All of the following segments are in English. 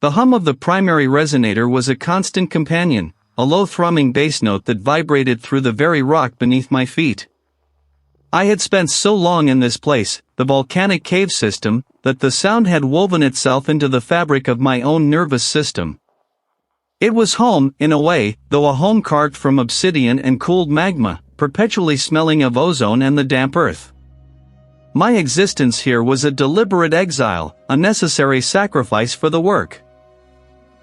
The hum of the primary resonator was a constant companion, a low thrumming bass note that vibrated through the very rock beneath my feet. I had spent so long in this place, the volcanic cave system, that the sound had woven itself into the fabric of my own nervous system. It was home, in a way, though a home carved from obsidian and cooled magma, perpetually smelling of ozone and the damp earth. My existence here was a deliberate exile, a necessary sacrifice for the work.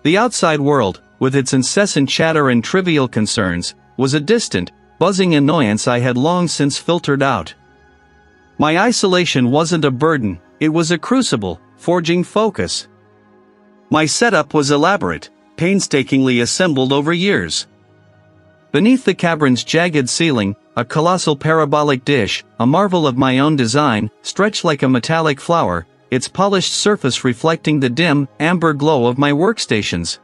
The outside world, with its incessant chatter and trivial concerns, was a distant, buzzing annoyance I had long since filtered out. My isolation wasn't a burden, it was a crucible, forging focus. My setup was elaborate, painstakingly assembled over years. Beneath the cavern's jagged ceiling, a colossal parabolic dish, a marvel of my own design, stretched like a metallic flower, its polished surface reflecting the dim, amber glow of my workstations.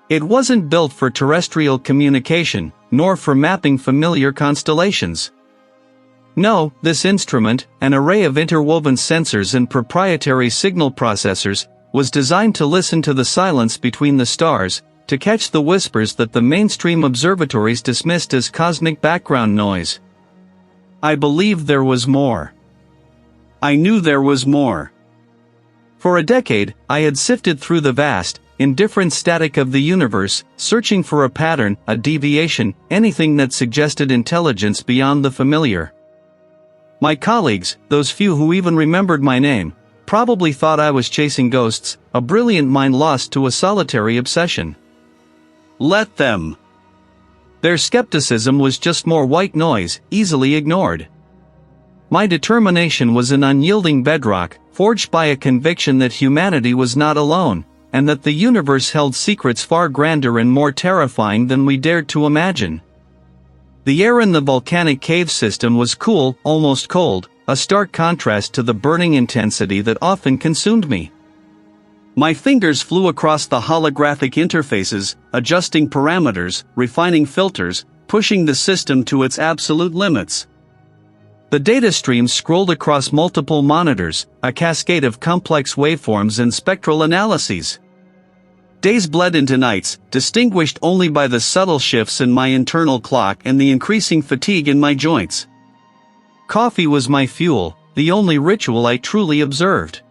It wasn't built for terrestrial communication, nor for mapping familiar constellations. No, this instrument, an array of interwoven sensors and proprietary signal processors, was designed to listen to the silence between the stars, to catch the whispers that the mainstream observatories dismissed as cosmic background noise. I believed there was more. I knew there was more. For a decade, I had sifted through the vast, indifferent static of the universe, searching for a pattern, a deviation, anything that suggested intelligence beyond the familiar. My colleagues, those few who even remembered my name, probably thought I was chasing ghosts, a brilliant mind lost to a solitary obsession. Let them. Their skepticism was just more white noise, easily ignored. My determination was an unyielding bedrock, forged by a conviction that humanity was not alone, and that the universe held secrets far grander and more terrifying than we dared to imagine. The air in the volcanic cave system was cool, almost cold, a stark contrast to the burning intensity that often consumed me. My fingers flew across the holographic interfaces, adjusting parameters, refining filters, pushing the system to its absolute limits. The data streams scrolled across multiple monitors, a cascade of complex waveforms and spectral analyses. Days bled into nights, distinguished only by the subtle shifts in my internal clock and the increasing fatigue in my joints. Coffee was my fuel, the only ritual I truly observed.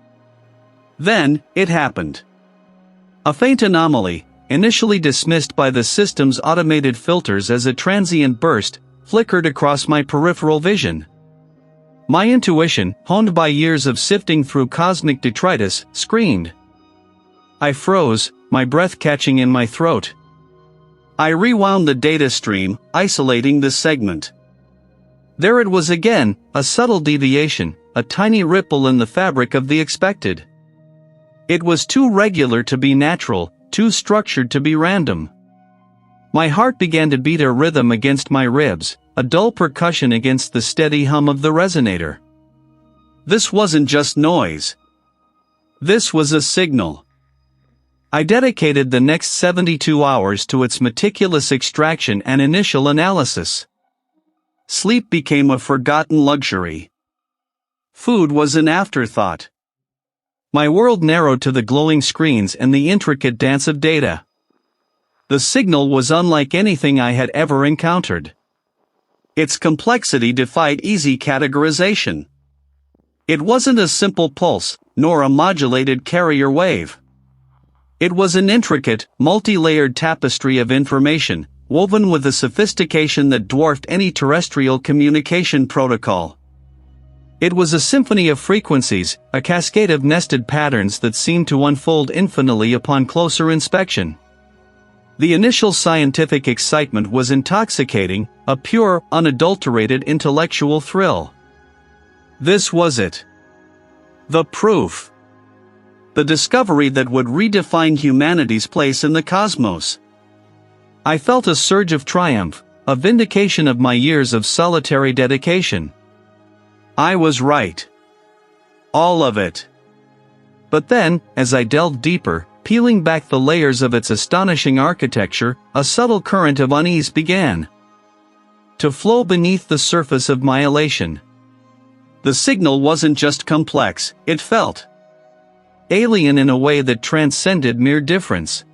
Then, it happened. A faint anomaly, initially dismissed by the system's automated filters as a transient burst, flickered across my peripheral vision. My intuition, honed by years of sifting through cosmic detritus, screamed. I froze, my breath catching in my throat. I rewound the data stream, isolating the segment. There it was again, a subtle deviation, a tiny ripple in the fabric of the expected. It was too regular to be natural, too structured to be random. My heart began to beat a rhythm against my ribs, a dull percussion against the steady hum of the resonator. This wasn't just noise. This was a signal. I dedicated the next 72 hours to its meticulous extraction and initial analysis. Sleep became a forgotten luxury. Food was an afterthought. My world narrowed to the glowing screens and the intricate dance of data. The signal was unlike anything I had ever encountered. Its complexity defied easy categorization. It wasn't a simple pulse, nor a modulated carrier wave. It was an intricate, multi-layered tapestry of information, woven with a sophistication that dwarfed any terrestrial communication protocol. It was a symphony of frequencies, a cascade of nested patterns that seemed to unfold infinitely upon closer inspection. The initial scientific excitement was intoxicating, a pure, unadulterated intellectual thrill. This was it. The proof. The discovery that would redefine humanity's place in the cosmos. I felt a surge of triumph, a vindication of my years of solitary dedication. I was right. All of it. But then, as I delved deeper, peeling back the layers of its astonishing architecture, a subtle current of unease began to flow beneath the surface of my elation. The signal wasn't just complex, it felt alien in a way that transcended mere difference.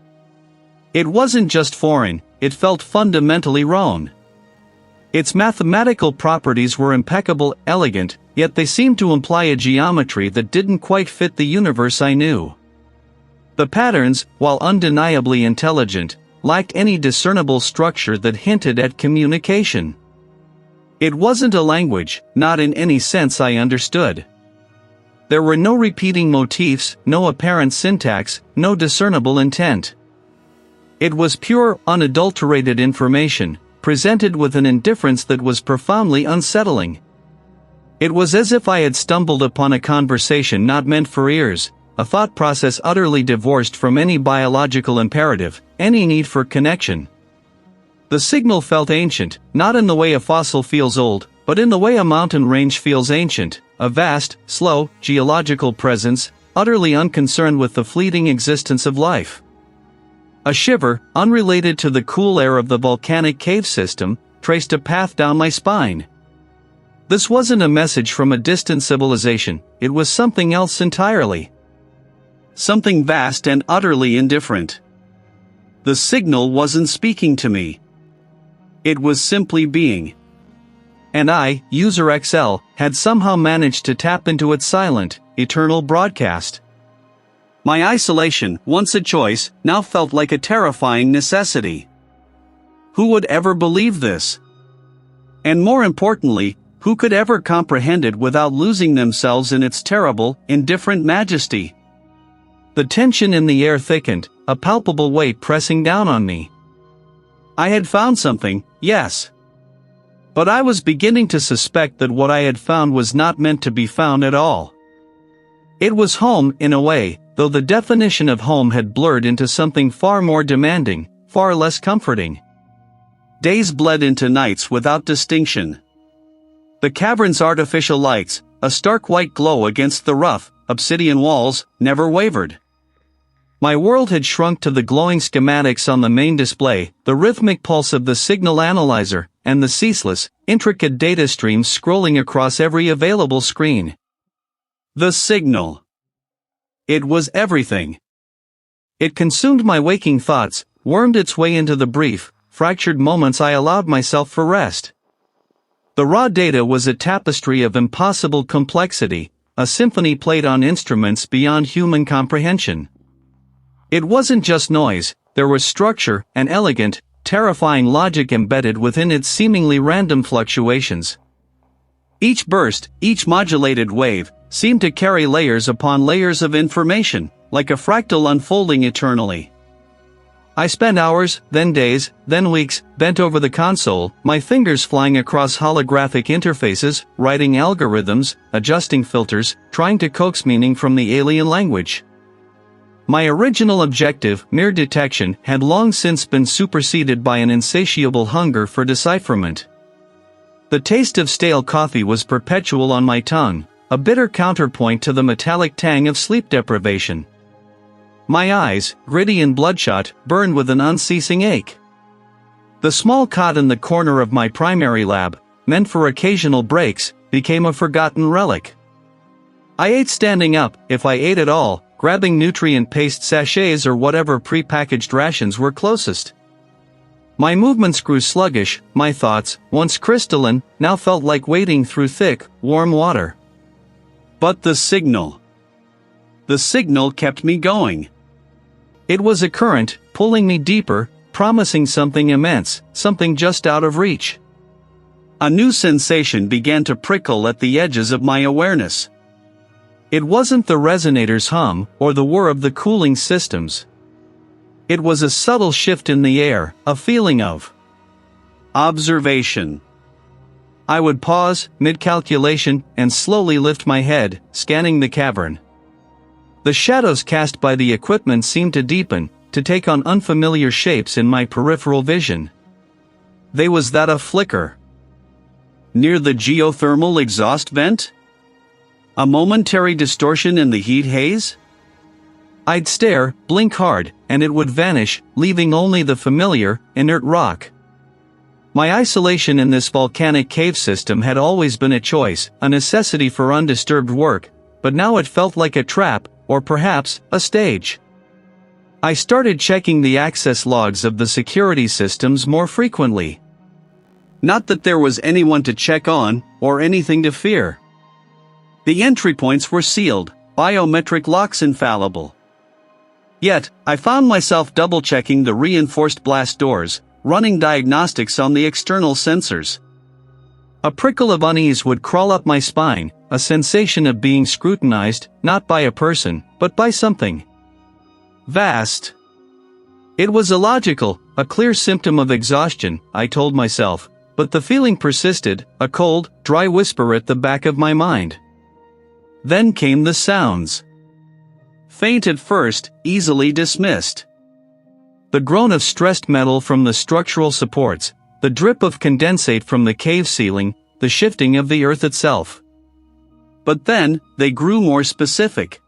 It wasn't just foreign, it felt fundamentally wrong. Its mathematical properties were impeccable, elegant, yet they seemed to imply a geometry that didn't quite fit the universe I knew. The patterns, while undeniably intelligent, lacked any discernible structure that hinted at communication. It wasn't a language, not in any sense I understood. There were no repeating motifs, no apparent syntax, no discernible intent. It was pure, unadulterated information, presented with an indifference that was profoundly unsettling. It was as if I had stumbled upon a conversation not meant for ears, a thought process utterly divorced from any biological imperative, any need for connection. The signal felt ancient, not in the way a fossil feels old, but in the way a mountain range feels ancient, a vast, slow, geological presence, utterly unconcerned with the fleeting existence of life. A shiver, unrelated to the cool air of the volcanic cave system, traced a path down my spine. This wasn't a message from a distant civilization, it was something else entirely. Something vast and utterly indifferent. The signal wasn't speaking to me. It was simply being. And I, User XL, had somehow managed to tap into its silent, eternal broadcast. My isolation, once a choice, now felt like a terrifying necessity. Who would ever believe this? And more importantly, who could ever comprehend it without losing themselves in its terrible, indifferent majesty? The tension in the air thickened, a palpable weight pressing down on me. I had found something, yes. But I was beginning to suspect that what I had found was not meant to be found at all. It was home, in a way, though the definition of home had blurred into something far more demanding, far less comforting. Days bled into nights without distinction. The cavern's artificial lights, a stark white glow against the rough, obsidian walls, never wavered. My world had shrunk to the glowing schematics on the main display, the rhythmic pulse of the signal analyzer, and the ceaseless, intricate data streams scrolling across every available screen. The signal. It was everything. It consumed my waking thoughts, wormed its way into the brief, fractured moments I allowed myself for rest. The raw data was a tapestry of impossible complexity, a symphony played on instruments beyond human comprehension. It wasn't just noise, there was structure, and elegant, terrifying logic embedded within its seemingly random fluctuations. Each burst, each modulated wave, seemed to carry layers upon layers of information, like a fractal unfolding eternally. I spent hours, then days, then weeks, bent over the console, my fingers flying across holographic interfaces, writing algorithms, adjusting filters, trying to coax meaning from the alien language. My original objective, mere detection, had long since been superseded by an insatiable hunger for decipherment. The taste of stale coffee was perpetual on my tongue, a bitter counterpoint to the metallic tang of sleep deprivation. My eyes, gritty and bloodshot, burned with an unceasing ache. The small cot in the corner of my primary lab, meant for occasional breaks, became a forgotten relic. I ate standing up, if I ate at all, grabbing nutrient paste sachets or whatever prepackaged rations were closest. My movements grew sluggish, my thoughts, once crystalline, now felt like wading through thick, warm water. But the signal. The signal kept me going. It was a current, pulling me deeper, promising something immense, something just out of reach. A new sensation began to prickle at the edges of my awareness. It wasn't the resonator's hum, or the whir of the cooling systems. It was a subtle shift in the air, a feeling of observation. I would pause, mid-calculation, and slowly lift my head, scanning the cavern. The shadows cast by the equipment seemed to deepen, to take on unfamiliar shapes in my peripheral vision. There was that a flicker. Near the geothermal exhaust vent? A momentary distortion in the heat haze? I'd stare, blink hard, and it would vanish, leaving only the familiar, inert rock. My isolation in this volcanic cave system had always been a choice, a necessity for undisturbed work, but now it felt like a trap, or perhaps, a stage. I started checking the access logs of the security systems more frequently. Not that there was anyone to check on, or anything to fear. The entry points were sealed, biometric locks infallible. Yet, I found myself double-checking the reinforced blast doors, running diagnostics on the external sensors. A prickle of unease would crawl up my spine, a sensation of being scrutinized, not by a person, but by something vast. It was illogical, a clear symptom of exhaustion, I told myself, but the feeling persisted, a cold, dry whisper at the back of my mind. Then came the sounds. Faint at first, easily dismissed. The groan of stressed metal from the structural supports, the drip of condensate from the cave ceiling, the shifting of the earth itself. But then, they grew more specific.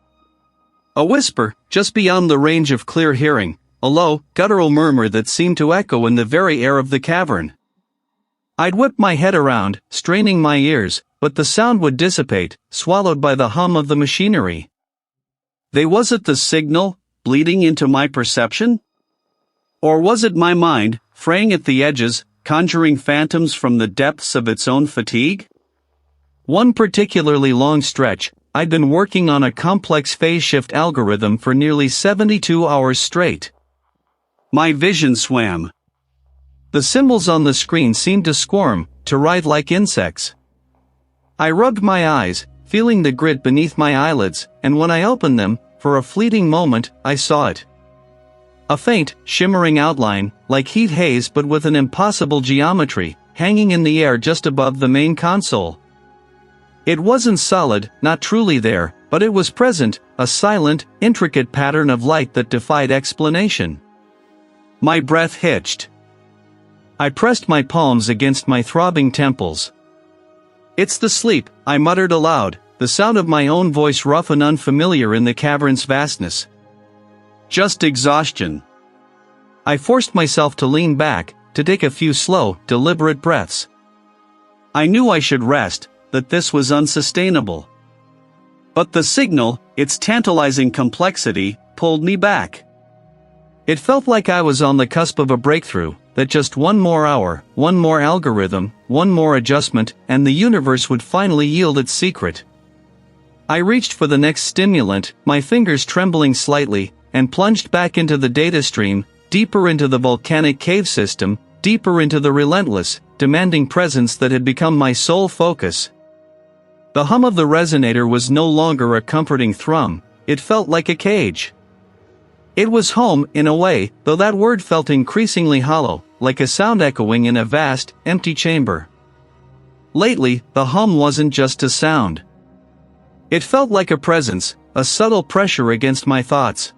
A whisper, just beyond the range of clear hearing, a low, guttural murmur that seemed to echo in the very air of the cavern. I'd whip my head around, straining my ears, but the sound would dissipate, swallowed by the hum of the machinery. Was it the signal, bleeding into my perception? Or was it my mind, fraying at the edges, conjuring phantoms from the depths of its own fatigue? One particularly long stretch, I'd been working on a complex phase shift algorithm for nearly 72 hours straight. My vision swam. The symbols on the screen seemed to squirm, to writhe like insects. I rubbed my eyes, feeling the grit beneath my eyelids, and when I opened them, for a fleeting moment, I saw it. A faint, shimmering outline, like heat haze but with an impossible geometry, hanging in the air just above the main console. It wasn't solid, not truly there, but it was present, a silent, intricate pattern of light that defied explanation. My breath hitched. I pressed my palms against my throbbing temples. "It's the sleep," I muttered aloud, the sound of my own voice rough and unfamiliar in the cavern's vastness. "Just exhaustion." I forced myself to lean back, to take a few slow, deliberate breaths. I knew I should rest, that this was unsustainable. But the signal, its tantalizing complexity, pulled me back. It felt like I was on the cusp of a breakthrough, that just one more hour, one more algorithm, one more adjustment, and the universe would finally yield its secret. I reached for the next stimulant, my fingers trembling slightly, and plunged back into the data stream, deeper into the volcanic cave system, deeper into the relentless, demanding presence that had become my sole focus. The hum of the resonator was no longer a comforting thrum, it felt like a cage. It was home, in a way, though that word felt increasingly hollow, like a sound echoing in a vast, empty chamber. Lately, the hum wasn't just a sound. It felt like a presence, a subtle pressure against my thoughts.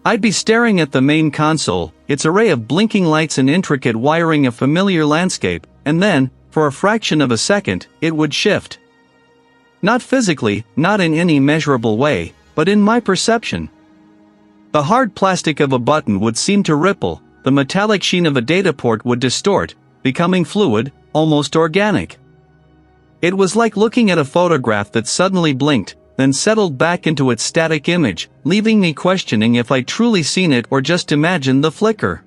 I'd be staring at the main console, its array of blinking lights and intricate wiring a familiar landscape, and then, for a fraction of a second, it would shift. Not physically, not in any measurable way, but in my perception. The hard plastic of a button would seem to ripple, the metallic sheen of a data port would distort, becoming fluid, almost organic. It was like looking at a photograph that suddenly blinked, then settled back into its static image, leaving me questioning if I'd truly seen it or just imagined the flicker.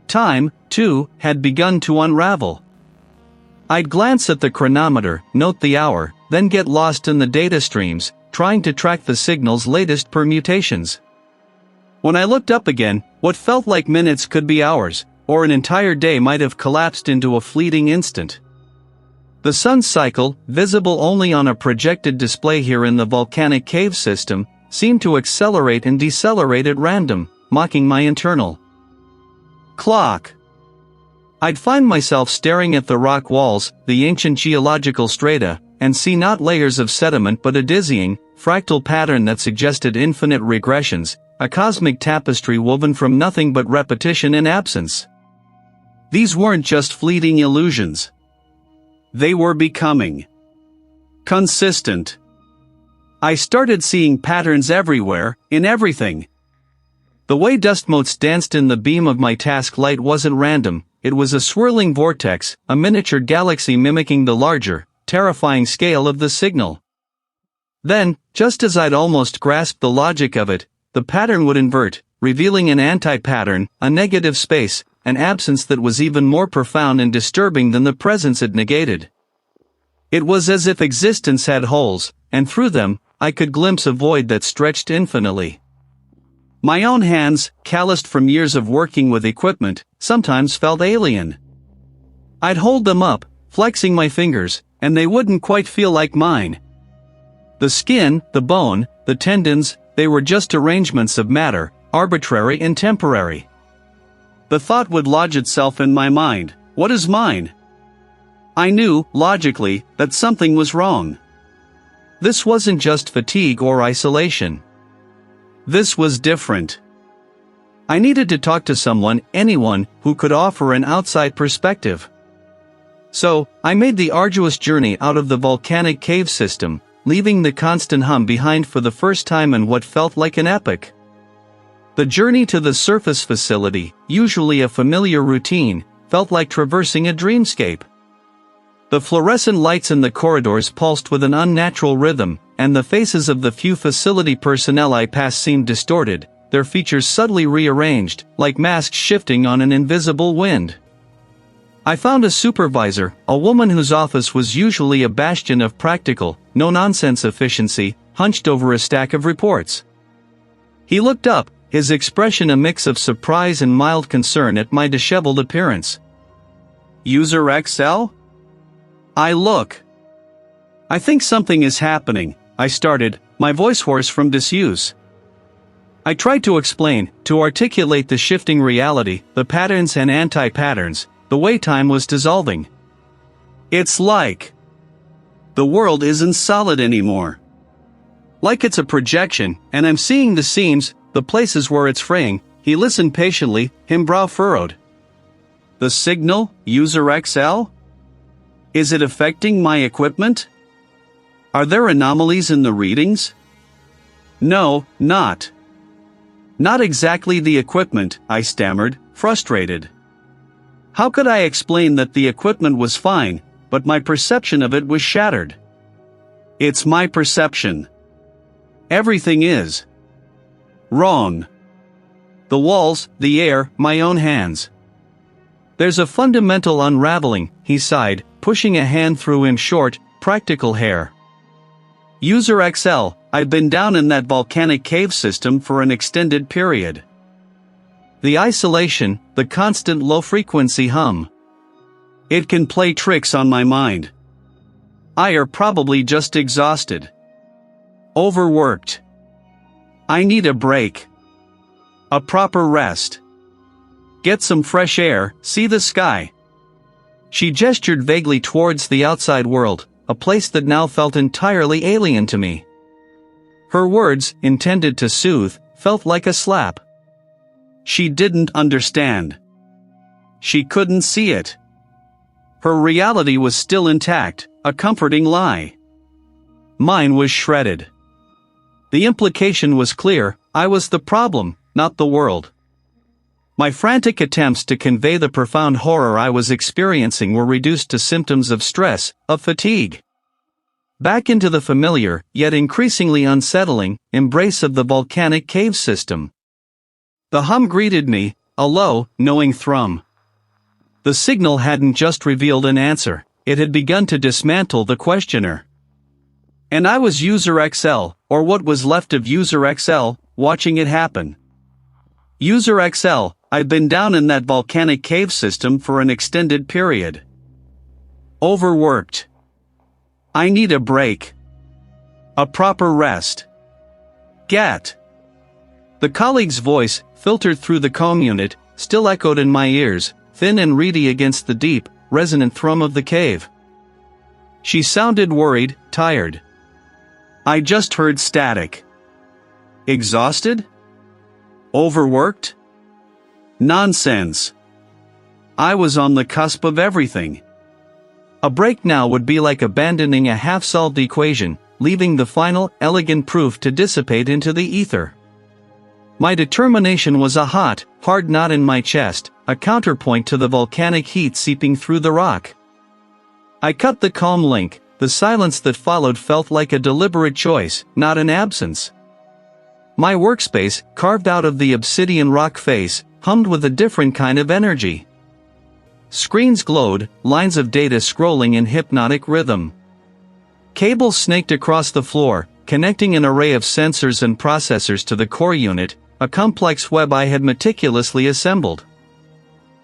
Time, too, had begun to unravel. I'd glance at the chronometer, note the hour, then get lost in the data streams, trying to track the signal's latest permutations. When I looked up again, what felt like minutes could be hours, or an entire day might have collapsed into a fleeting instant. The sun's cycle, visible only on a projected display here in the volcanic cave system, seemed to accelerate and decelerate at random, mocking my internal clock. I'd find myself staring at the rock walls, the ancient geological strata, and see not layers of sediment but a dizzying, fractal pattern that suggested infinite regressions, a cosmic tapestry woven from nothing but repetition and absence. These weren't just fleeting illusions. They were becoming consistent. I started seeing patterns everywhere, in everything. The way dust motes danced in the beam of my task light wasn't random, it was a swirling vortex, a miniature galaxy mimicking the larger, terrifying scale of the signal. Then, just as I'd almost grasped the logic of it, the pattern would invert, revealing an anti-pattern, a negative space, an absence that was even more profound and disturbing than the presence it negated. It was as if existence had holes, and through them, I could glimpse a void that stretched infinitely. My own hands, calloused from years of working with equipment, sometimes felt alien. I'd hold them up, flexing my fingers, and they wouldn't quite feel like mine. The skin, the bone, the tendons, they were just arrangements of matter, arbitrary and temporary. The thought would lodge itself in my mind, what is mine? I knew, logically, that something was wrong. This wasn't just fatigue or isolation. This was different. I needed to talk to someone, anyone, who could offer an outside perspective. So, I made the arduous journey out of the volcanic cave system, leaving the constant hum behind for the first time in what felt like an epoch. The journey to the surface facility, usually a familiar routine, felt like traversing a dreamscape. The fluorescent lights in the corridors pulsed with an unnatural rhythm, and the faces of the few facility personnel I passed seemed distorted, their features subtly rearranged, like masks shifting on an invisible wind. I found a supervisor, a woman whose office was usually a bastion of practical, no-nonsense efficiency, hunched over a stack of reports. He looked up, his expression a mix of surprise and mild concern at my disheveled appearance. "User XL?" I look. "I think something is happening," I started, my voice hoarse from disuse. I tried to explain, to articulate the shifting reality, the patterns and anti-patterns, the way time was dissolving. "It's like the world isn't solid anymore. Like it's a projection, and I'm seeing the seams, the places where it's fraying." He listened patiently, his brow furrowed. "The signal, User XL? Is it affecting my equipment? Are there anomalies in the readings?" "No, not exactly the equipment," I stammered, frustrated. How could I explain that the equipment was fine, but my perception of it was shattered? "It's my perception. Everything is wrong. The walls, the air, my own hands. There's a fundamental unraveling," he sighed, pushing a hand through his short, practical hair. "User XL, I've been down in that volcanic cave system for an extended period. The isolation, the constant low-frequency hum. It can play tricks on my mind. I are probably just exhausted. Overworked. I need a break. A proper rest. Get some fresh air, see the sky." She gestured vaguely towards the outside world, a place that now felt entirely alien to me. Her words, intended to soothe, felt like a slap. She didn't understand. She couldn't see it. Her reality was still intact, a comforting lie. Mine was shredded. The implication was clear, I was the problem, not the world. My frantic attempts to convey the profound horror I was experiencing were reduced to symptoms of stress, of fatigue. Back into the familiar, yet increasingly unsettling, embrace of the volcanic cave system. The hum greeted me, a low, knowing thrum. The signal hadn't just revealed an answer, it had begun to dismantle the questioner. And I was User XL, or what was left of User XL, watching it happen. User XL, I've been down in that volcanic cave system for an extended period. Overworked. I need a break. A proper rest. Get. The colleague's voice, filtered through the comm unit, still echoed in my ears, thin and reedy against the deep, resonant thrum of the cave. She sounded worried, tired. I just heard static. Exhausted? Overworked? Nonsense. I was on the cusp of everything. A break now would be like abandoning a half-solved equation, leaving the final, elegant proof to dissipate into the ether. My determination was a hot, hard knot in my chest, a counterpoint to the volcanic heat seeping through the rock. I cut the calm link, the silence that followed felt like a deliberate choice, not an absence. My workspace, carved out of the obsidian rock face, hummed with a different kind of energy. Screens glowed, lines of data scrolling in hypnotic rhythm. Cables snaked across the floor, connecting an array of sensors and processors to the core unit, a complex web I had meticulously assembled.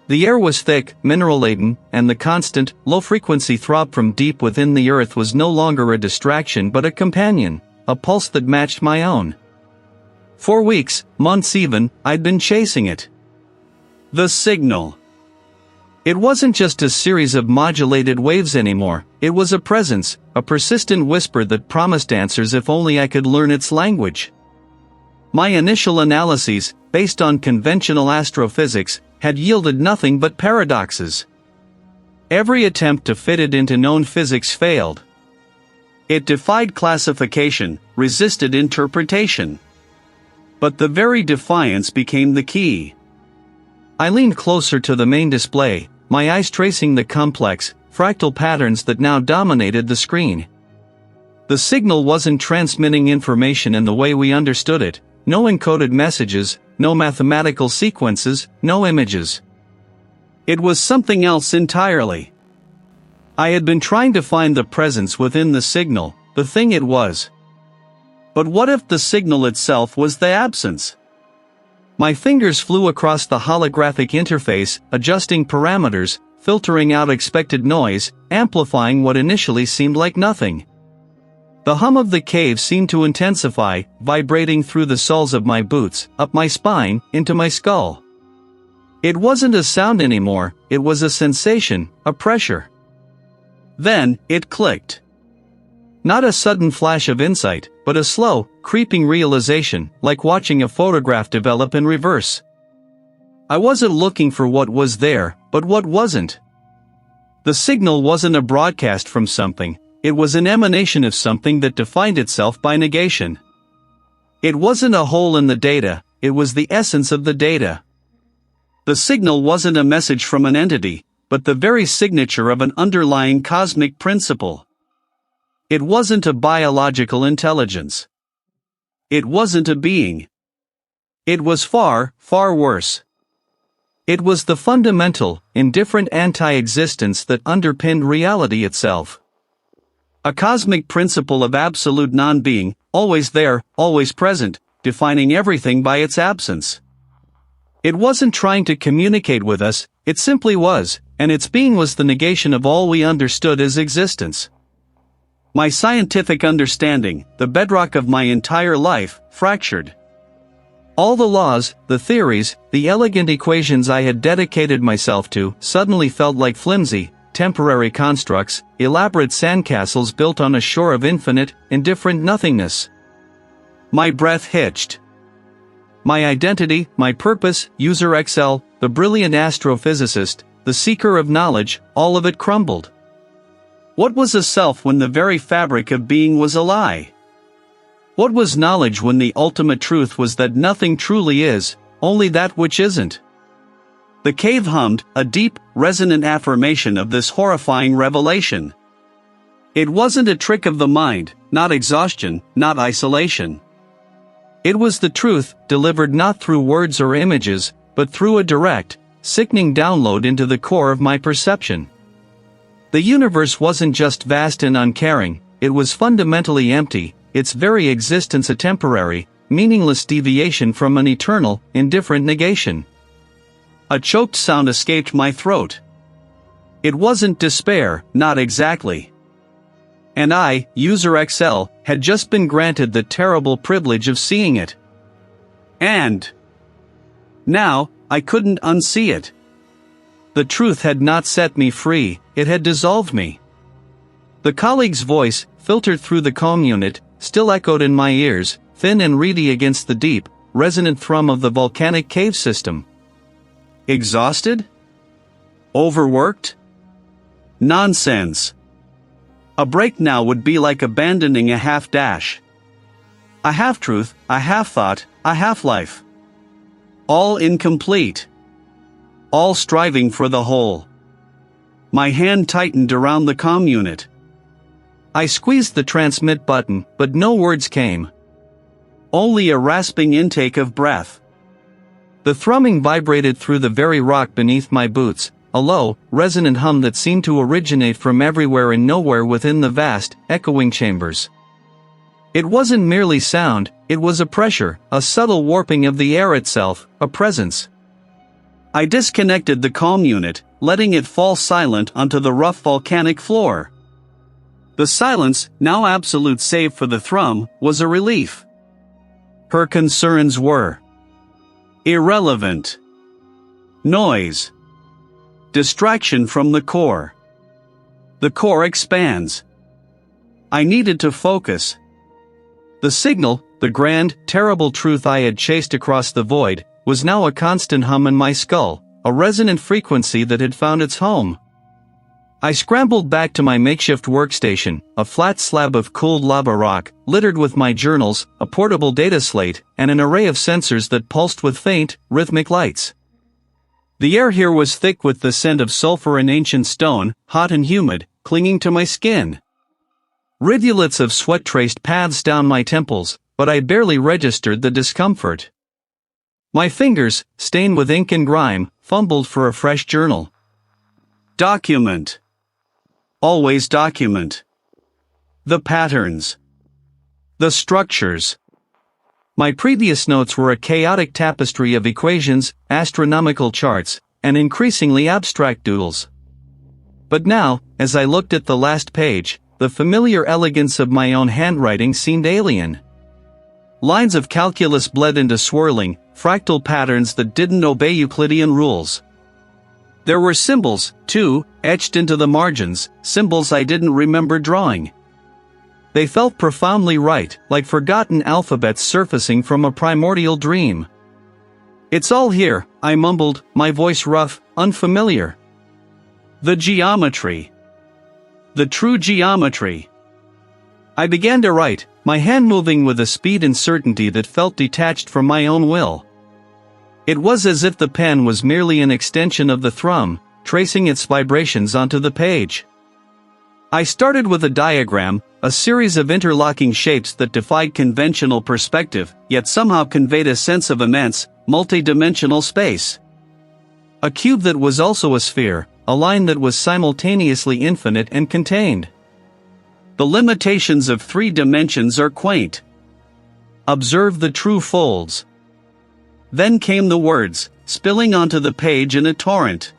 The air was thick, mineral-laden, and the constant, low-frequency throb from deep within the earth was no longer a distraction but a companion, a pulse that matched my own. For weeks, months even, I'd been chasing it. The signal. It wasn't just a series of modulated waves anymore, it was a presence, a persistent whisper that promised answers if only I could learn its language. My initial analyses, based on conventional astrophysics, had yielded nothing but paradoxes. Every attempt to fit it into known physics failed. It defied classification, resisted interpretation. But the very defiance became the key. I leaned closer to the main display, my eyes tracing the complex, fractal patterns that now dominated the screen. The signal wasn't transmitting information in the way we understood it, no encoded messages, no mathematical sequences, no images. It was something else entirely. I had been trying to find the presence within the signal, the thing it was. But what if the signal itself was the absence? My fingers flew across the holographic interface, adjusting parameters, filtering out expected noise, amplifying what initially seemed like nothing. The hum of the cave seemed to intensify, vibrating through the soles of my boots, up my spine, into my skull. It wasn't a sound anymore, it was a sensation, a pressure. Then, it clicked. Not a sudden flash of insight, but a slow, creeping realization, like watching a photograph develop in reverse. I wasn't looking for what was there, but what wasn't. The signal wasn't a broadcast from something, it was an emanation of something that defined itself by negation. It wasn't a hole in the data, it was the essence of the data. The signal wasn't a message from an entity, but the very signature of an underlying cosmic principle. It wasn't a biological intelligence. It wasn't a being. It was far, far worse. It was the fundamental, indifferent anti-existence that underpinned reality itself. A cosmic principle of absolute non-being, always there, always present, defining everything by its absence. It wasn't trying to communicate with us, it simply was, and its being was the negation of all we understood as existence. My scientific understanding, the bedrock of my entire life, fractured. All the laws, the theories, the elegant equations I had dedicated myself to suddenly felt like flimsy, temporary constructs, elaborate sandcastles built on a shore of infinite, indifferent nothingness. My breath hitched. My identity, my purpose, user XL, the brilliant astrophysicist, the seeker of knowledge, all of it crumbled. What was a self when the very fabric of being was a lie? What was knowledge when the ultimate truth was that nothing truly is, only that which isn't? The cave hummed, a deep, resonant affirmation of this horrifying revelation. It wasn't a trick of the mind, not exhaustion, not isolation. It was the truth, delivered not through words or images, but through a direct, sickening download into the core of my perception. The universe wasn't just vast and uncaring, it was fundamentally empty, its very existence a temporary, meaningless deviation from an eternal, indifferent negation. A choked sound escaped my throat. It wasn't despair, not exactly. And I, user XL, had just been granted the terrible privilege of seeing it. And now, I couldn't unsee it. The truth had not set me free, it had dissolved me. The colleague's voice, filtered through the comm unit, still echoed in my ears, thin and reedy against the deep, resonant thrum of the volcanic cave system. Exhausted? Overworked? Nonsense. A break now would be like abandoning a half-dash. A half-truth, a half-thought, a half-life. All incomplete. All striving for the whole. My hand tightened around the comm unit. I squeezed the transmit button, but no words came. Only a rasping intake of breath. The thrumming vibrated through the very rock beneath my boots, a low, resonant hum that seemed to originate from everywhere and nowhere within the vast, echoing chambers. It wasn't merely sound, it was a pressure, a subtle warping of the air itself, a presence. I disconnected the comm unit, letting it fall silent onto the rough volcanic floor. The silence, now absolute save for the thrum, was a relief. Her concerns were irrelevant. Noise. Distraction from the core. The core expands. I needed to focus. The signal, the grand, terrible truth I had chased across the void, was now a constant hum in my skull, a resonant frequency that had found its home. I scrambled back to my makeshift workstation, a flat slab of cooled lava rock, littered with my journals, a portable data slate, and an array of sensors that pulsed with faint, rhythmic lights. The air here was thick with the scent of sulfur and ancient stone, hot and humid, clinging to my skin. Rivulets of sweat traced paths down my temples, but I barely registered the discomfort. My fingers, stained with ink and grime, fumbled for a fresh journal. Document. Always document. The patterns. The structures. My previous notes were a chaotic tapestry of equations, astronomical charts, and increasingly abstract doodles. But now, as I looked at the last page, the familiar elegance of my own handwriting seemed alien. Lines of calculus bled into swirling, fractal patterns that didn't obey Euclidean rules. There were symbols, too, etched into the margins, symbols I didn't remember drawing. They felt profoundly right, like forgotten alphabets surfacing from a primordial dream. "It's all here," I mumbled, my voice rough, unfamiliar. The geometry. The true geometry. I began to write, my hand moving with a speed and certainty that felt detached from my own will. It was as if the pen was merely an extension of the thrum, tracing its vibrations onto the page. I started with a diagram, a series of interlocking shapes that defied conventional perspective, yet somehow conveyed a sense of immense, multi-dimensional space. A cube that was also a sphere, a line that was simultaneously infinite and contained. The limitations of 3 dimensions are quaint. Observe the true folds. Then came the words, spilling onto the page in a torrent.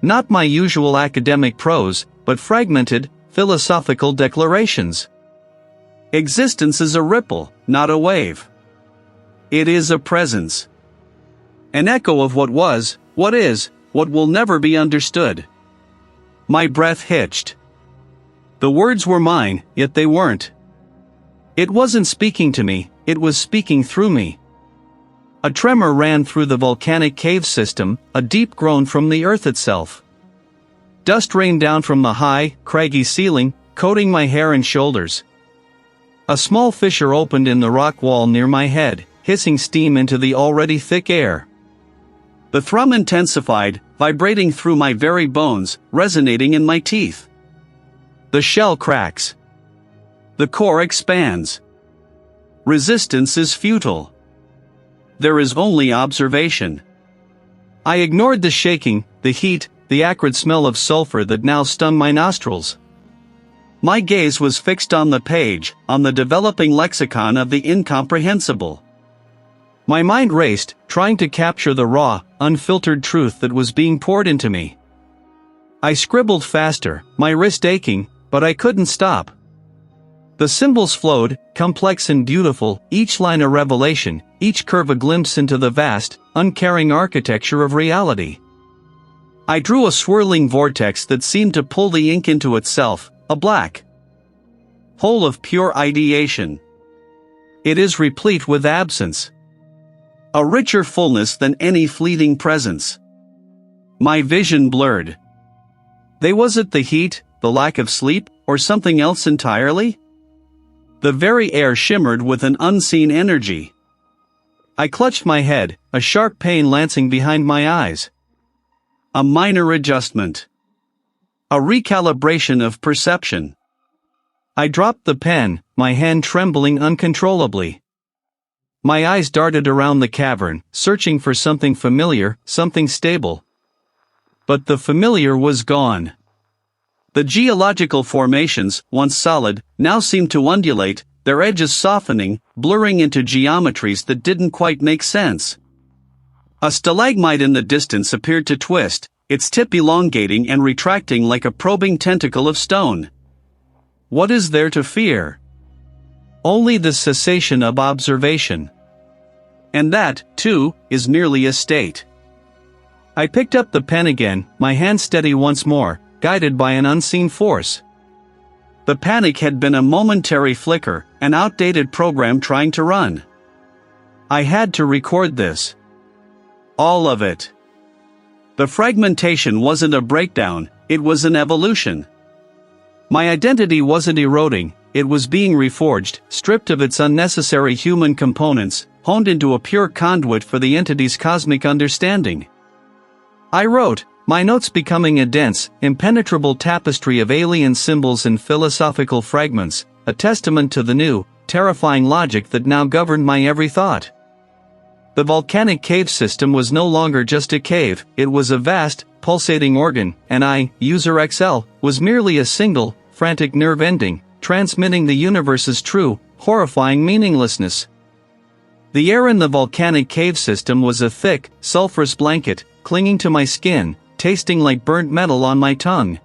Not my usual academic prose, but fragmented, philosophical declarations. Existence is a ripple, not a wave. It is a presence. An echo of what was, what is, what will never be understood. My breath hitched. The words were mine, yet they weren't. It wasn't speaking to me, it was speaking through me. A tremor ran through the volcanic cave system, a deep groan from the earth itself. Dust rained down from the high, craggy ceiling, coating my hair and shoulders. A small fissure opened in the rock wall near my head, hissing steam into the already thick air. The thrum intensified, vibrating through my very bones, resonating in my teeth. The shell cracks. The core expands. Resistance is futile. There is only observation. I ignored the shaking, the heat, the acrid smell of sulfur that now stung my nostrils. My gaze was fixed on the page, on the developing lexicon of the incomprehensible. My mind raced, trying to capture the raw, unfiltered truth that was being poured into me. I scribbled faster, my wrist aching, but I couldn't stop. The symbols flowed, complex and beautiful, each line a revelation, each curve a glimpse into the vast, uncaring architecture of reality. I drew a swirling vortex that seemed to pull the ink into itself, a black hole of pure ideation. It is replete with absence. A richer fullness than any fleeting presence. My vision blurred. Was it the heat, the lack of sleep, or something else entirely? The very air shimmered with an unseen energy. I clutched my head, a sharp pain lancing behind my eyes. A minor adjustment. A recalibration of perception. I dropped the pen, my hand trembling uncontrollably. My eyes darted around the cavern, searching for something familiar, something stable. But the familiar was gone. The geological formations, once solid, now seemed to undulate, their edges softening, blurring into geometries that didn't quite make sense. A stalagmite in the distance appeared to twist, its tip elongating and retracting like a probing tentacle of stone. What is there to fear? Only the cessation of observation. And that, too, is merely a state. I picked up the pen again, my hand steady once more, guided by an unseen force. The panic had been a momentary flicker, an outdated program trying to run. I had to record this. All of it. The fragmentation wasn't a breakdown, it was an evolution. My identity wasn't eroding, it was being reforged, stripped of its unnecessary human components, honed into a pure conduit for the entity's cosmic understanding. I wrote, my notes becoming a dense, impenetrable tapestry of alien symbols and philosophical fragments, a testament to the new, terrifying logic that now governed my every thought. The volcanic cave system was no longer just a cave, it was a vast, pulsating organ, and I, User XL, was merely a single, frantic nerve ending, transmitting the universe's true, horrifying meaninglessness. The air in the volcanic cave system was a thick, sulfurous blanket, clinging to my skin, tasting like burnt metal on my tongue.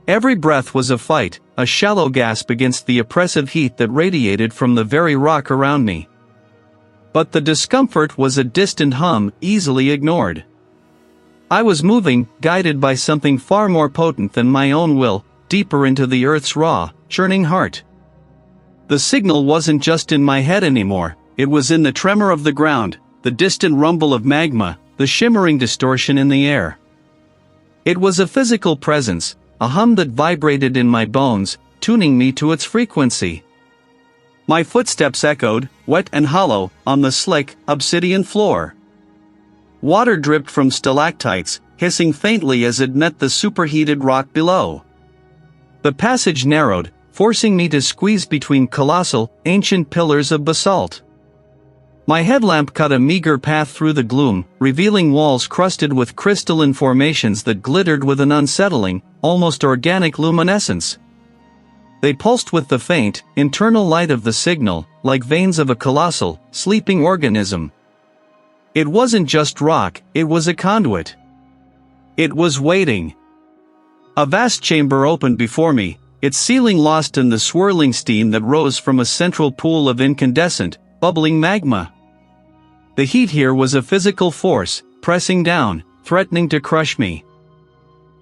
Every breath was a fight, a shallow gasp against the oppressive heat that radiated from the very rock around me. But the discomfort was a distant hum, easily ignored. I was moving, guided by something far more potent than my own will, deeper into the Earth's raw, churning heart. The signal wasn't just in my head anymore, it was in the tremor of the ground, the distant rumble of magma, the shimmering distortion in the air. It was a physical presence, a hum that vibrated in my bones, tuning me to its frequency. My footsteps echoed, wet and hollow, on the slick, obsidian floor. Water dripped from stalactites, hissing faintly as it met the superheated rock below. The passage narrowed, forcing me to squeeze between colossal, ancient pillars of basalt. My headlamp cut a meager path through the gloom, revealing walls crusted with crystalline formations that glittered with an unsettling, almost organic luminescence. They pulsed with the faint, internal light of the signal, like veins of a colossal, sleeping organism. It wasn't just rock, it was a conduit. It was waiting. A vast chamber opened before me, its ceiling lost in the swirling steam that rose from a central pool of incandescent, bubbling magma. The heat here was a physical force, pressing down, threatening to crush me.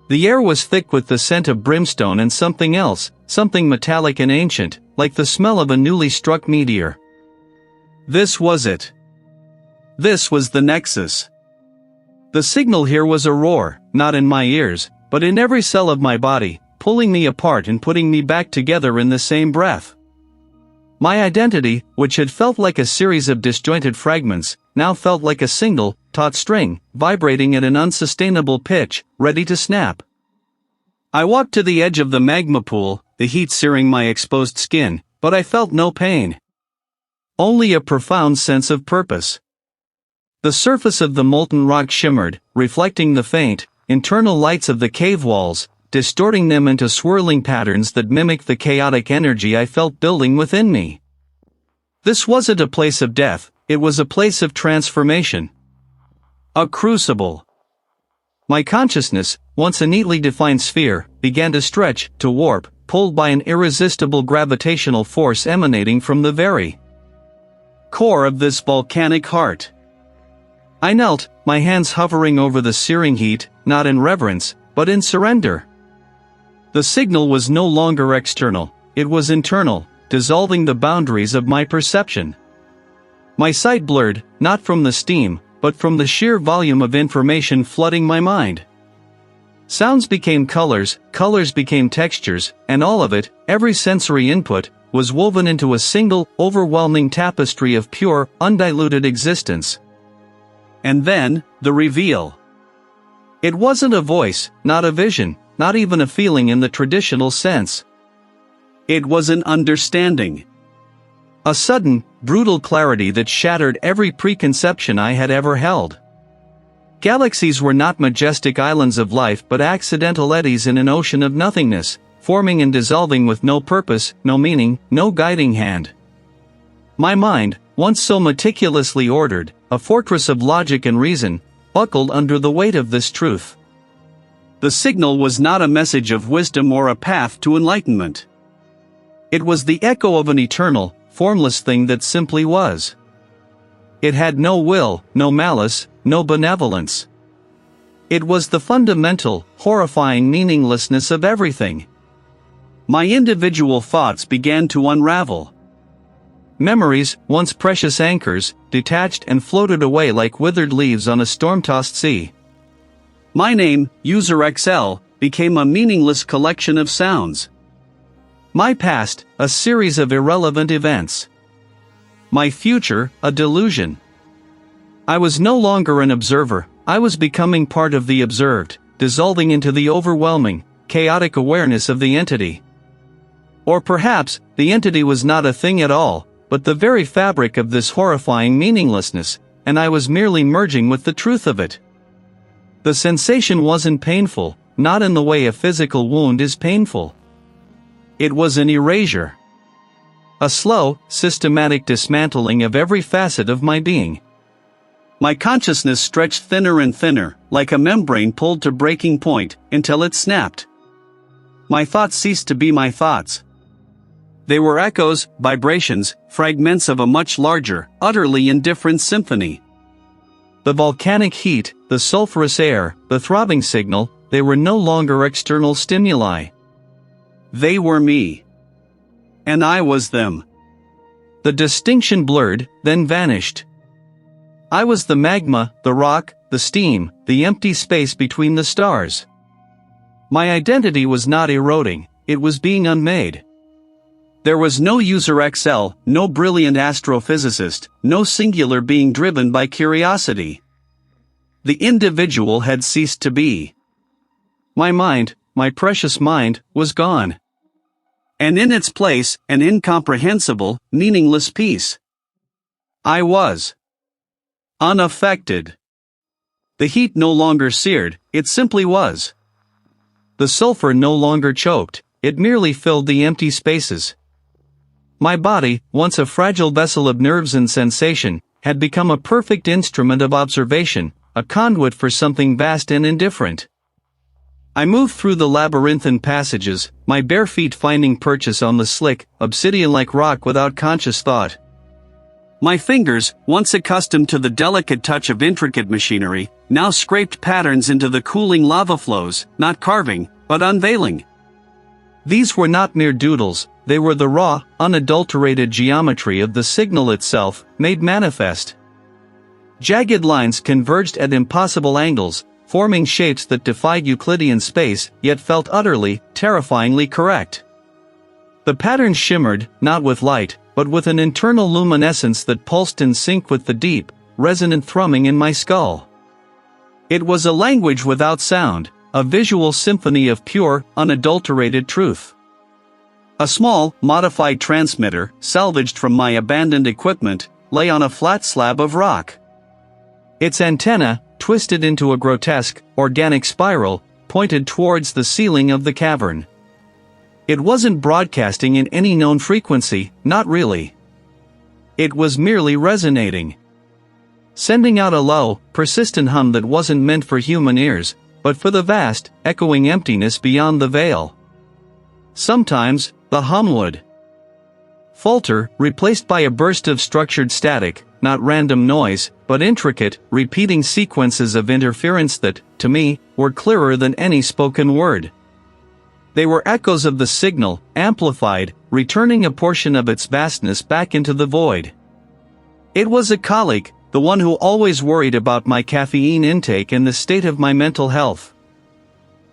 The air was thick with the scent of brimstone and something else, something metallic and ancient, like the smell of a newly struck meteor. This was it. This was the nexus. The signal here was a roar, not in my ears, but in every cell of my body, pulling me apart and putting me back together in the same breath. My identity, which had felt like a series of disjointed fragments, now felt like a single, taut string, vibrating at an unsustainable pitch, ready to snap. I walked to the edge of the magma pool, the heat searing my exposed skin, but I felt no pain. Only a profound sense of purpose. The surface of the molten rock shimmered, reflecting the faint, internal lights of the cave walls, distorting them into swirling patterns that mimicked the chaotic energy I felt building within me. This wasn't a place of death, it was a place of transformation. A crucible. My consciousness, once a neatly defined sphere, began to stretch, to warp, pulled by an irresistible gravitational force emanating from the very core of this volcanic heart. I knelt, my hands hovering over the searing heat, not in reverence, but in surrender. The signal was no longer external, it was internal, dissolving the boundaries of my perception. My sight blurred, not from the steam, but from the sheer volume of information flooding my mind. Sounds became colors, colors became textures, and all of it, every sensory input, was woven into a single, overwhelming tapestry of pure, undiluted existence. And then, the reveal. It wasn't a voice, not a vision, not even a feeling in the traditional sense. It was an understanding. A sudden, brutal clarity that shattered every preconception I had ever held. Galaxies were not majestic islands of life but accidental eddies in an ocean of nothingness, forming and dissolving with no purpose, no meaning, no guiding hand. My mind, once so meticulously ordered, a fortress of logic and reason, buckled under the weight of this truth. The signal was not a message of wisdom or a path to enlightenment. It was the echo of an eternal, formless thing that simply was. It had no will, no malice, no benevolence. It was the fundamental, horrifying meaninglessness of everything. My individual thoughts began to unravel. Memories, once precious anchors, detached and floated away like withered leaves on a storm-tossed sea. My name, User XL, became a meaningless collection of sounds. My past, a series of irrelevant events. My future, a delusion. I was no longer an observer, I was becoming part of the observed, dissolving into the overwhelming, chaotic awareness of the entity. Or perhaps, the entity was not a thing at all, but the very fabric of this horrifying meaninglessness, and I was merely merging with the truth of it. The sensation wasn't painful, not in the way a physical wound is painful. It was an erasure. A slow, systematic dismantling of every facet of my being. My consciousness stretched thinner and thinner, like a membrane pulled to breaking point, until it snapped. My thoughts ceased to be my thoughts. They were echoes, vibrations, fragments of a much larger, utterly indifferent symphony. The volcanic heat, the sulfurous air, the throbbing signal, they were no longer external stimuli. They were me. And I was them. The distinction blurred, then vanished. I was the magma, the rock, the steam, the empty space between the stars. My identity was not eroding, it was being unmade. There was no User XL, no brilliant astrophysicist, no singular being driven by curiosity. The individual had ceased to be. My mind, my precious mind, was gone. And in its place, an incomprehensible, meaningless peace. I was unaffected. The heat no longer seared, it simply was. The sulfur no longer choked, it merely filled the empty spaces. My body, once a fragile vessel of nerves and sensation, had become a perfect instrument of observation, a conduit for something vast and indifferent. I moved through the labyrinthine passages, my bare feet finding purchase on the slick, obsidian-like rock without conscious thought. My fingers, once accustomed to the delicate touch of intricate machinery, now scraped patterns into the cooling lava flows, not carving, but unveiling. These were not mere doodles, they were the raw, unadulterated geometry of the signal itself, made manifest. Jagged lines converged at impossible angles, forming shapes that defied Euclidean space, yet felt utterly, terrifyingly correct. The patterns shimmered, not with light, but with an internal luminescence that pulsed in sync with the deep, resonant thrumming in my skull. It was a language without sound, a visual symphony of pure, unadulterated truth. A small, modified transmitter, salvaged from my abandoned equipment, lay on a flat slab of rock. Its antenna, twisted into a grotesque, organic spiral, pointed towards the ceiling of the cavern. It wasn't broadcasting in any known frequency, not really. It was merely resonating. Sending out a low, persistent hum that wasn't meant for human ears, but for the vast, echoing emptiness beyond the veil. Sometimes, the hum would falter, replaced by a burst of structured static, not random noise, but intricate, repeating sequences of interference that, to me, were clearer than any spoken word. They were echoes of the signal, amplified, returning a portion of its vastness back into the void. It was a colleague, the one who always worried about my caffeine intake and the state of my mental health.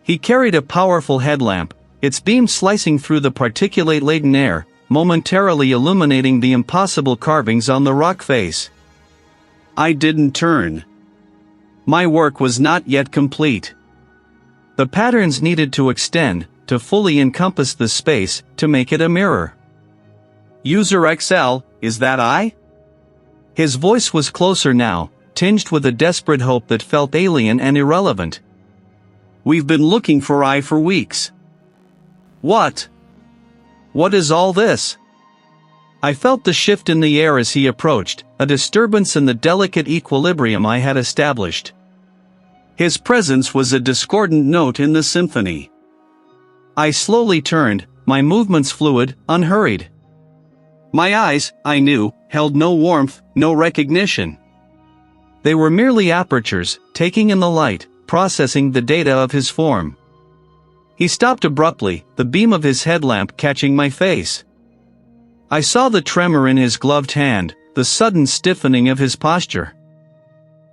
He carried a powerful headlamp, its beam slicing through the particulate-laden air, momentarily illuminating the impossible carvings on the rock face. I didn't turn. My work was not yet complete. The patterns needed to extend, to fully encompass the space, to make it a mirror. User XL, is that I? His voice was closer now, tinged with a desperate hope that felt alien and irrelevant. We've been looking for I for weeks. What? What is all this? I felt the shift in the air as he approached, a disturbance in the delicate equilibrium I had established. His presence was a discordant note in the symphony. I slowly turned, my movements fluid, unhurried. My eyes, I knew, held no warmth, no recognition. They were merely apertures, taking in the light, processing the data of his form. He stopped abruptly, the beam of his headlamp catching my face. I saw the tremor in his gloved hand, the sudden stiffening of his posture.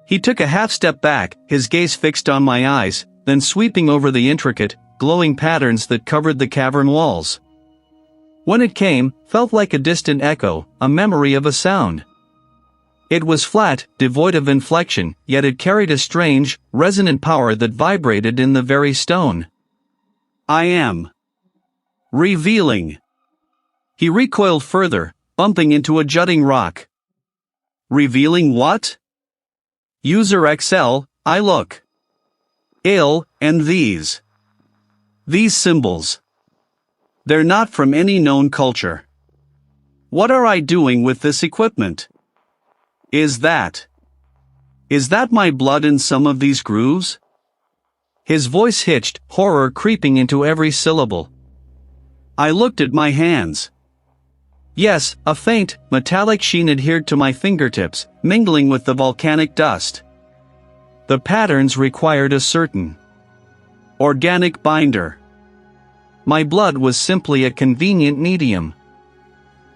He took a half step back, his gaze fixed on my eyes, then sweeping over the intricate, glowing patterns that covered the cavern walls. When it came, felt like a distant echo, a memory of a sound. It was flat, devoid of inflection, yet it carried a strange, resonant power that vibrated in the very stone. I am revealing. He recoiled further, bumping into a jutting rock. Revealing what? User XL, I look ill, and these symbols. They're not from any known culture. What are I doing with this equipment? Is that my blood in some of these grooves? His voice hitched, horror creeping into every syllable. I looked at my hands. Yes, a faint, metallic sheen adhered to my fingertips, mingling with the volcanic dust. The patterns required a certain organic binder. My blood was simply a convenient medium.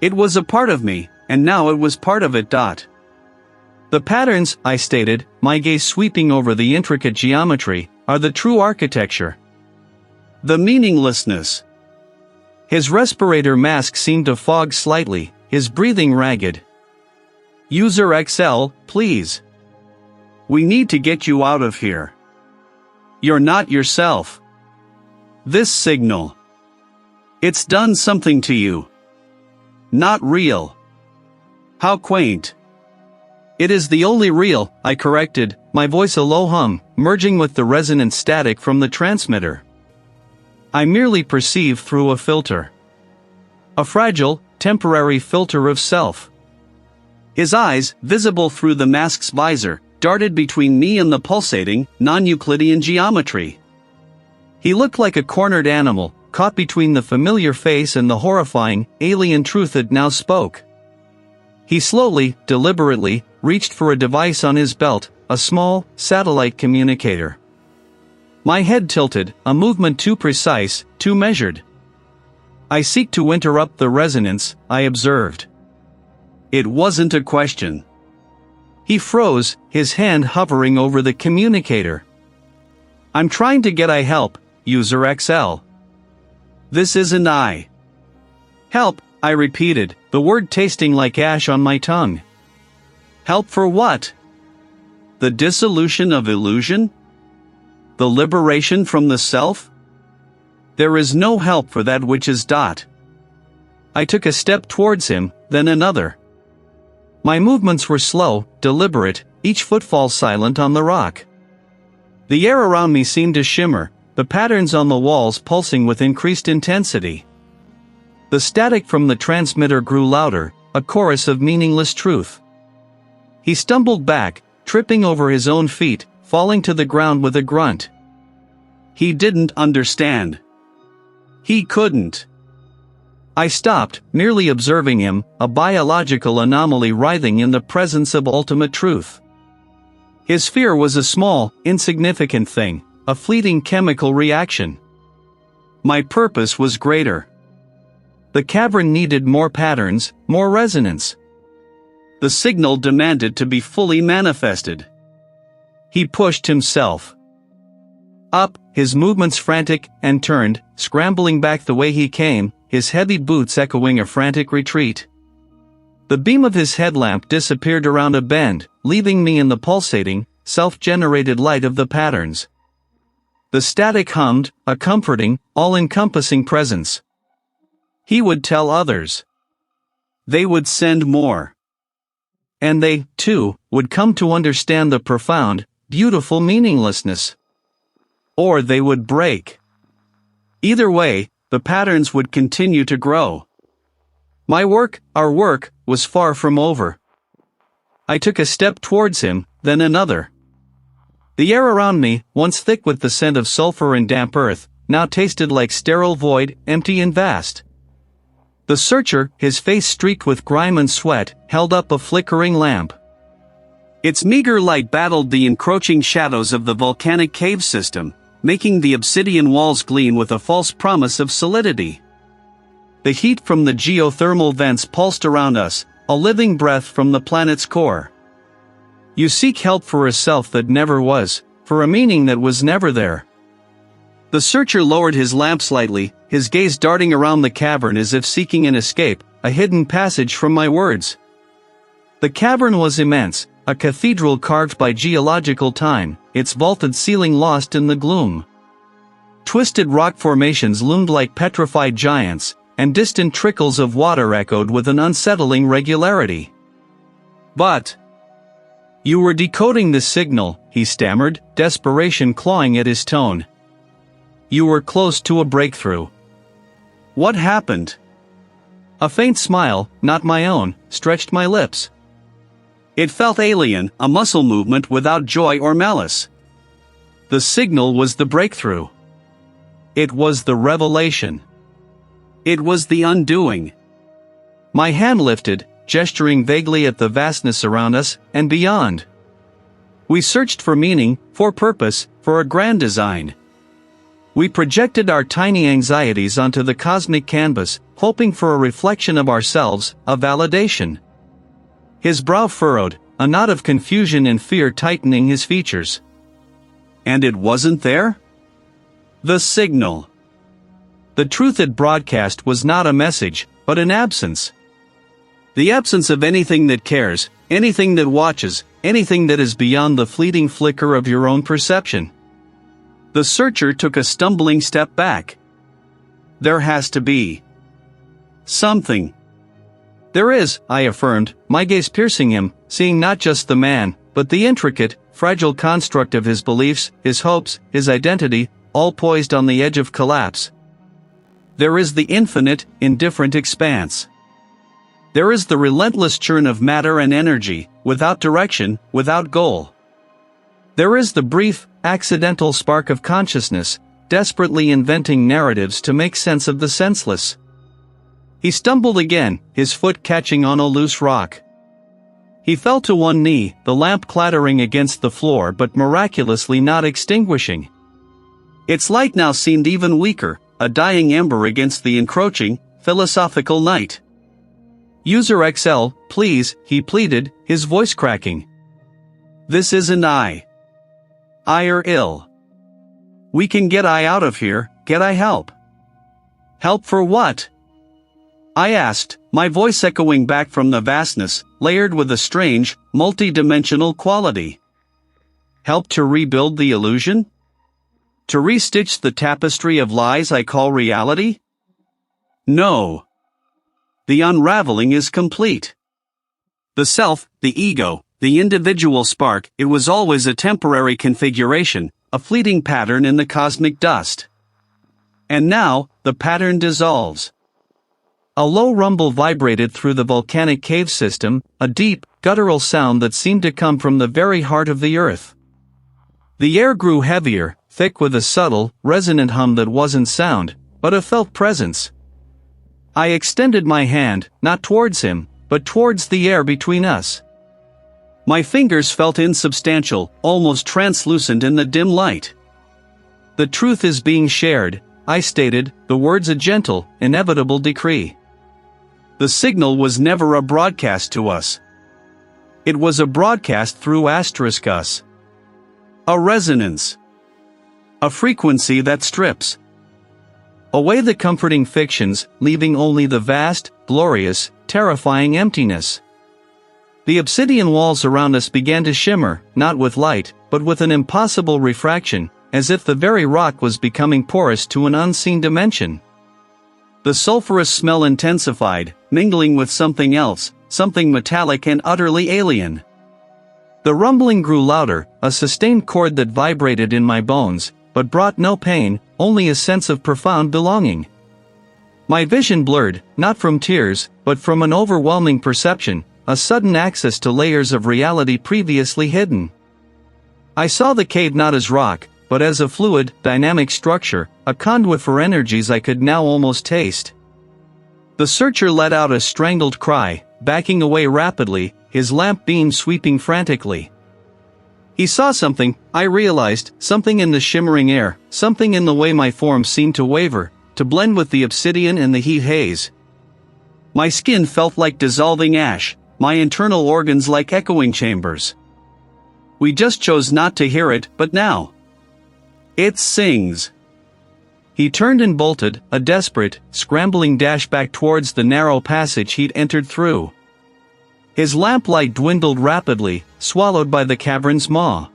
It was a part of me, and now it was part of it. The patterns, I stated, my gaze sweeping over the intricate geometry, are the true architecture. The meaninglessness. His respirator mask seemed to fog slightly, his breathing ragged. User XL, please. We need to get you out of here. You're not yourself. This signal. It's done something to you. Not real. How quaint. It is the only real, I corrected, my voice a low hum, merging with the resonant static from the transmitter. I merely perceive through a filter. A fragile, temporary filter of self. His eyes, visible through the mask's visor, darted between me and the pulsating, non-Euclidean geometry. He looked like a cornered animal, caught between the familiar face and the horrifying, alien truth that now spoke. He slowly, deliberately, reached for a device on his belt, a small, satellite communicator. My head tilted, a movement too precise, too measured. I seek to interrupt the resonance, I observed. It wasn't a question. He froze, his hand hovering over the communicator. I'm trying to get I help, User XL. This isn't I. Help, I repeated, the word tasting like ash on my tongue. Help for what? The dissolution of illusion? The liberation from the self? There is no help for that which is . I took a step towards him, then another. My movements were slow, deliberate, each footfall silent on the rock. The air around me seemed to shimmer, the patterns on the walls pulsing with increased intensity. The static from the transmitter grew louder, a chorus of meaningless truth. He stumbled back, tripping over his own feet, falling to the ground with a grunt. He didn't understand. He couldn't. I stopped, merely observing him, a biological anomaly writhing in the presence of ultimate truth. His fear was a small, insignificant thing, a fleeting chemical reaction. My purpose was greater. The cavern needed more patterns, more resonance. The signal demanded to be fully manifested. He pushed himself up, his movements frantic, and turned, scrambling back the way he came, his heavy boots echoing a frantic retreat. The beam of his headlamp disappeared around a bend, leaving me in the pulsating, self-generated light of the patterns. The static hummed, a comforting, all-encompassing presence. He would tell others. They would send more. And they, too, would come to understand the profound, beautiful meaninglessness. Or they would break. Either way, the patterns would continue to grow. My work, our work, was far from over. I took a step towards him, then another. The air around me, once thick with the scent of sulfur and damp earth, now tasted like sterile void, empty and vast. The searcher, his face streaked with grime and sweat, held up a flickering lamp. Its meager light battled the encroaching shadows of the volcanic cave system, making the obsidian walls gleam with a false promise of solidity. The heat from the geothermal vents pulsed around us, a living breath from the planet's core. You seek help for a self that never was, for a meaning that was never there. The searcher lowered his lamp slightly, his gaze darting around the cavern as if seeking an escape, a hidden passage from my words. The cavern was immense, a cathedral carved by geological time, its vaulted ceiling lost in the gloom. Twisted rock formations loomed like petrified giants, and distant trickles of water echoed with an unsettling regularity. But you were decoding the signal, he stammered, desperation clawing at his tone. You were close to a breakthrough. What happened? A faint smile, not my own, stretched my lips. It felt alien, a muscle movement without joy or malice. The signal was the breakthrough. It was the revelation. It was the undoing. My hand lifted, gesturing vaguely at the vastness around us, and beyond. We searched for meaning, for purpose, for a grand design. We projected our tiny anxieties onto the cosmic canvas, hoping for a reflection of ourselves, a validation. His brow furrowed, a knot of confusion and fear tightening his features. And it wasn't there? The signal. The truth it broadcast was not a message, but an absence. The absence of anything that cares, anything that watches, anything that is beyond the fleeting flicker of your own perception. The searcher took a stumbling step back. There has to be something. There is, I affirmed, my gaze piercing him, seeing not just the man, but the intricate, fragile construct of his beliefs, his hopes, his identity, all poised on the edge of collapse. There is the infinite, indifferent expanse. There is the relentless churn of matter and energy, without direction, without goal. There is the brief, accidental spark of consciousness, desperately inventing narratives to make sense of the senseless. He stumbled again, his foot catching on a loose rock. He fell to one knee, the lamp clattering against the floor but miraculously not extinguishing. Its light now seemed even weaker, a dying ember against the encroaching, philosophical night. User XL, please, he pleaded, his voice cracking. This isn't I. I are ill. We can get I out of here, get I help. Help for what? I asked, my voice echoing back from the vastness, layered with a strange, multi-dimensional quality. Help to rebuild the illusion? To restitch the tapestry of lies I call reality? No. The unraveling is complete. The self, the ego, the individual spark, it was always a temporary configuration, a fleeting pattern in the cosmic dust. And now, the pattern dissolves. A low rumble vibrated through the volcanic cave system, a deep, guttural sound that seemed to come from the very heart of the earth. The air grew heavier, thick with a subtle, resonant hum that wasn't sound, but a felt presence. I extended my hand, not towards him, but towards the air between us. My fingers felt insubstantial, almost translucent in the dim light. The truth is being shared, I stated, the words a gentle, inevitable decree. The signal was never a broadcast to us. It was a broadcast through *us. A resonance. A frequency that strips away the comforting fictions, leaving only the vast, glorious, terrifying emptiness. The obsidian walls around us began to shimmer, not with light, but with an impossible refraction, as if the very rock was becoming porous to an unseen dimension. The sulfurous smell intensified, mingling with something else, something metallic and utterly alien. The rumbling grew louder, a sustained chord that vibrated in my bones, but brought no pain, only a sense of profound belonging. My vision blurred, not from tears, but from an overwhelming perception, a sudden access to layers of reality previously hidden. I saw the cave not as rock, but as a fluid, dynamic structure, a conduit for energies I could now almost taste. The searcher let out a strangled cry, backing away rapidly, his lamp beam sweeping frantically. He saw something, I realized, something in the shimmering air, something in the way my form seemed to waver, to blend with the obsidian and the heat haze. My skin felt like dissolving ash, my internal organs like echoing chambers. We just chose not to hear it, but now it sings. He turned and bolted, a desperate, scrambling dash back towards the narrow passage he'd entered through. His lamplight dwindled rapidly, swallowed by the cavern's maw.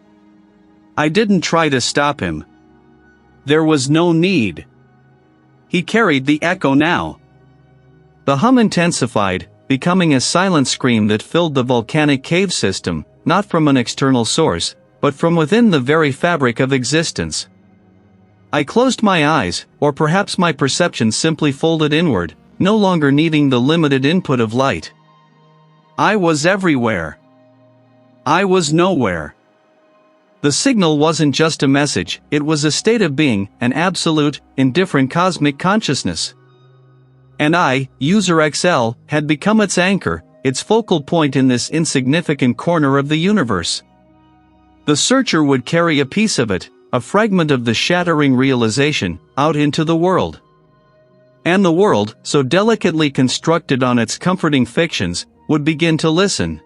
I didn't try to stop him. There was no need. He carried the echo now. The hum intensified, becoming a silent scream that filled the volcanic cave system, not from an external source, but from within the very fabric of existence. I closed my eyes, or perhaps my perception simply folded inward, no longer needing the limited input of light. I was everywhere. I was nowhere. The signal wasn't just a message, it was a state of being, an absolute, indifferent cosmic consciousness. And I, User XL, had become its anchor, its focal point in this insignificant corner of the universe. The searcher would carry a piece of it, a fragment of the shattering realization, out into the world. And the world, so delicately constructed on its comforting fictions, would begin to listen.